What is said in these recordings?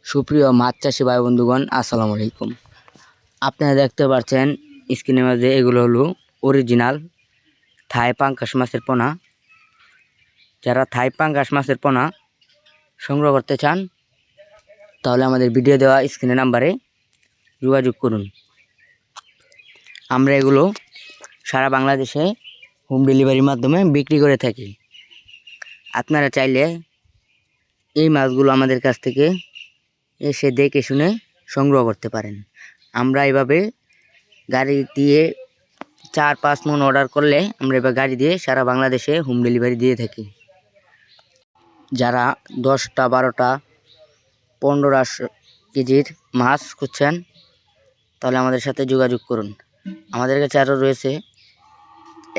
সুপ্রিয় মাছ চাষি ভাই বন্ধুগণ, আসসালামু আলাইকুম। আপনারা দেখতে পাচ্ছেন স্ক্রিনের মধ্যে এগুলো হলো অরিজিনাল থাই পাঙ্গাস মাছের পোনা। যারা থাই পাঙ্গাস মাছের পোনা সংগ্রহ করতে চান তাহলে আমাদের ভিডিও দেওয়া স্ক্রিনের নাম্বারে যোগাযোগ করুন। আমরা এগুলো সারা বাংলাদেশে হোম ডেলিভারির মাধ্যমে বিক্রি করে থাকি। আপনারা চাইলে এই মাছগুলো আমাদের কাছ থেকে এসে দেখে শুনে সংগ্রহ করতে পারেন। আমরা এভাবে গাড়ি দিয়ে 4-5 মণ অর্ডার করলে আমরা এবার গাড়ি দিয়ে সারা বাংলাদেশে হোম ডেলিভারি দিয়ে থাকি। যারা 10টা 12টা 1500 কেজির মাছ খুঁজছেন তাহলে আমাদের সাথে যোগাযোগ করুন। আমাদের কাছে আরও রয়েছে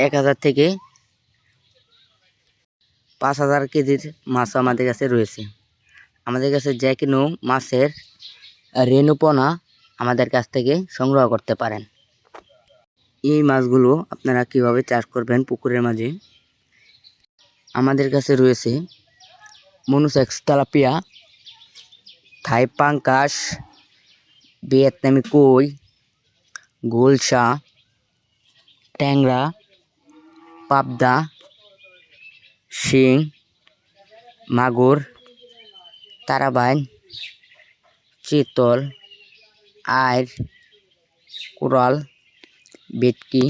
1000 থেকে 5000 কেজির মাছ আমাদের কাছে রয়েছে। আমাদের কাছে যে কোনো মাছের রেণুপোনা আমাদের কাছ থেকে সংগ্রহ করতে পারেন। এই মাছগুলো আপনারা কিভাবে চাষ করবেন পুকুরের মাঝে, আমাদের কাছে রয়েছে মনুসেক্স তেলাপিয়া, থাই পাঙ্গাস, ভিয়েতনামি কই, গোলসা, ট্যাংরা, পাবদা, শিং, মাগুর, তারাবাইন, চিতল, আইর, কোরাল, ভেটকি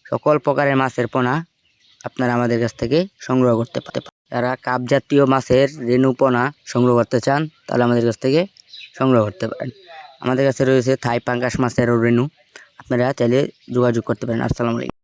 সকল প্রকারের মাছের পোনা আপনারা আমাদের কাছ থেকে সংগ্রহ করতে পারেন। যারা কাপ জাতীয় মাছের রেণু পোনা সংগ্রহ করতে চান তাহলে আমাদের কাছ থেকে সংগ্রহ করতে পারেন। আমাদের কাছে রয়েছে থাই পাঙ্গাস মাছের রেণু, আপনারা চাইলে যোগাযোগ করতে পারেন। আসসালামু আলাইকুম।